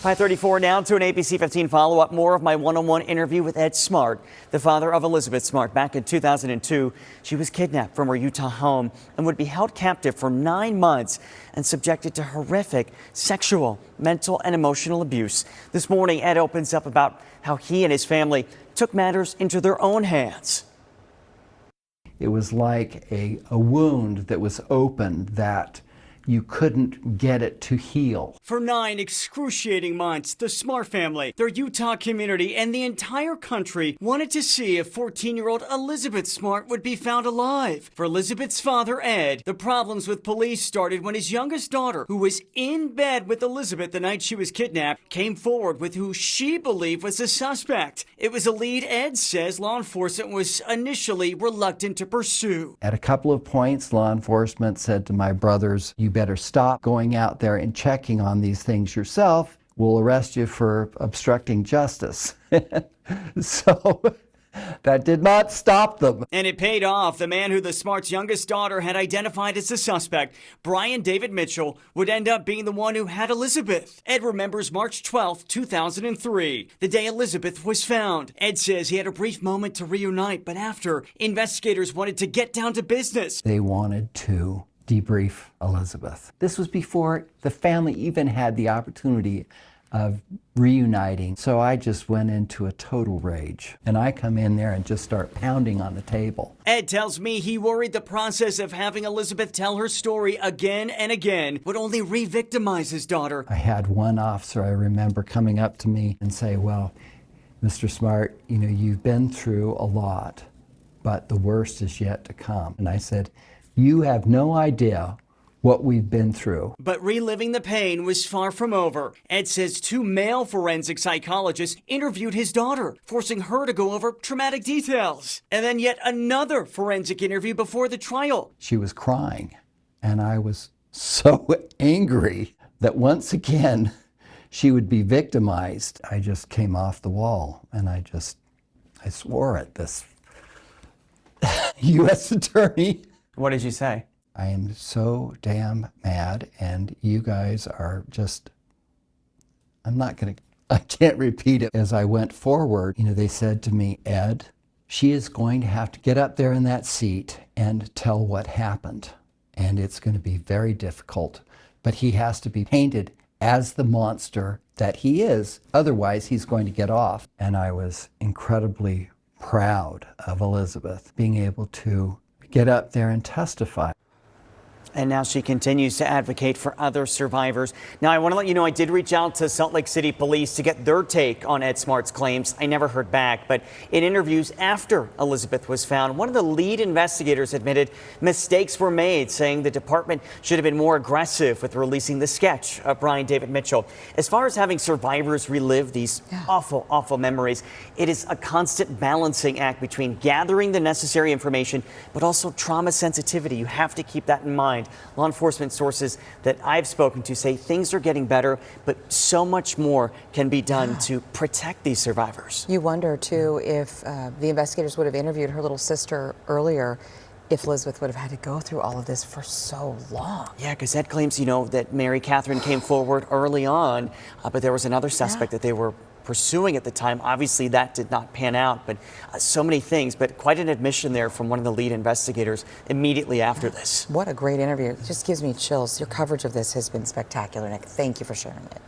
5:34 now to an ABC 15 follow-up. More of my one-on-one interview with Ed Smart, the father of Elizabeth Smart. Back in 2002, she was kidnapped from her Utah home and would be held captive for 9 months and subjected to horrific sexual, mental, and emotional abuse. This morning, Ed opens up about how he and his family took matters into their own hands. It was like a wound that was opened that you couldn't get it to heal. For 9 excruciating months, the Smart family, their Utah community, and the entire country wanted to see if 14-year-old Elizabeth Smart would be found alive. For Elizabeth's father, Ed, the problems with police started when his youngest daughter, who was in bed with Elizabeth the night she was kidnapped, came forward with who she believed was the suspect. It was a lead Ed says law enforcement was initially reluctant to pursue. At a couple of points, law enforcement said to my brothers, "You better stop going out there and checking on these things yourself. We'll arrest you for obstructing justice." So that did not stop them. And it paid off. The man who the Smart's youngest daughter had identified as the suspect, Brian David Mitchell, would end up being the one who had Elizabeth. Ed remembers March 12, 2003, the day Elizabeth was found. Ed says he had a brief moment to reunite, but after, investigators wanted to get down to business. They wanted to debrief Elizabeth. This was before the family even had the opportunity of reuniting. So I just went into a total rage. And I come in there and just start pounding on the table. Ed tells me he worried the process of having Elizabeth tell her story again and again would only re-victimize his daughter. I had one officer, I remember, coming up to me and say, "Well, Mr. Smart, you know, you've been through a lot, but the worst is yet to come." And I said, "You have no idea what we've been through." But reliving the pain was far from over. Ed says 2 male forensic psychologists interviewed his daughter, forcing her to go over traumatic details. And then yet another forensic interview before the trial. She was crying, and I was so angry that once again she would be victimized. I just came off the wall, and I swore at this U.S. attorney. What did you say? "I am so damn mad, and you guys are just," I can't repeat it. As I went forward, you know, they said to me, "Ed, she is going to have to get up there in that seat and tell what happened. And it's going to be very difficult, but he has to be painted as the monster that he is. Otherwise, he's going to get off." And I was incredibly proud of Elizabeth being able to get up there and testify. And now she continues to advocate for other survivors. Now, I want to let you know I did reach out to Salt Lake City police to get their take on Ed Smart's claims. I never heard back, but in interviews after Elizabeth was found, one of the lead investigators admitted mistakes were made, saying the department should have been more aggressive with releasing the sketch of Brian David Mitchell. As far as having survivors relive these awful, awful memories, it is a constant balancing act between gathering the necessary information, but also trauma sensitivity. You have to keep that in mind. Law enforcement sources that I've spoken to say things are getting better, but so much more can be done to protect these survivors. You wonder, too, if the investigators would have interviewed her little sister earlier, if Elizabeth would have had to go through all of this for so long. Yeah, because Ed claims, you know, that Mary Catherine came forward early on, but there was another suspect that they were pursuing at the time. Obviously, that did not pan out, but so many things. But quite an admission there from one of the lead investigators immediately after this. What a great interview. It just gives me chills. Your coverage of this has been spectacular, Nick. Thank you for sharing it.